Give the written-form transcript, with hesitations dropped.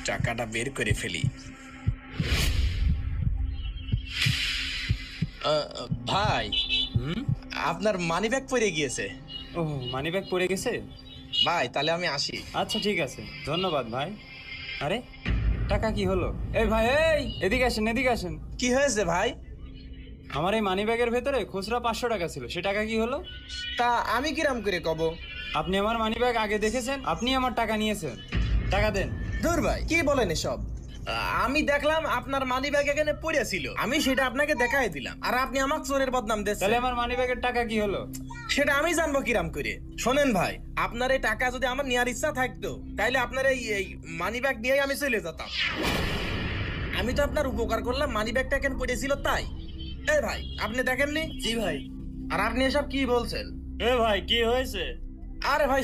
টাকাটা বের করে ফেলি। ভাই, আপনার মানি ব্যাগ পড়ে গিয়েছে। ও, মানি ব্যাগ পড়ে গেছে? ভাই তাহলে আমি আসি। আচ্ছা ঠিক আছে, ধন্যবাদ ভাই। আরে টাকা কি হলো? এই ভাই, এই এদিকে আসেন, এদিকে আসেন। কি হয়েছে ভাই? আমার এই মানি ব্যাগের ভেতরে খুচরা 500 টাকা ছিল, সে টাকা কি হলো? তা আমি কিরাম করে কব? আপনি আমার মানি ব্যাগ আগে দেখেছেন, আপনি আমার টাকা নিয়েছেন, টাকা দেন। দূর ভাই, কি বলেন এসব? আমি দেখলাম আপনার মানি ব্যাগ এখানে পড়ে ছিল, আমি সেটা আপনাকে দেখাই দিলাম, আর আপনি আমাকে চোরের বদনাম দিচ্ছেন। তাহলে আমার মানি ব্যাগের টাকা কি হলো? সেটা আমি জানবো কিরাম করে? শোনেন ভাই, আপনার এই টাকা যদি আমার নেওয়ার ইচ্ছা থাকতো তাইলে আপনার এই মানি ব্যাগ নিয়েই আমি চলে যেতাম। আমি তো আপনার উপকার করলাম, মানি ব্যাগটা এখানে পড়েছিল তাই। এই ভাই, আপনি দেখেননি? জি ভাই। আর আপনি এসব কি বলছেন? এ ভাই, কি হয়েছে? আরে ভাই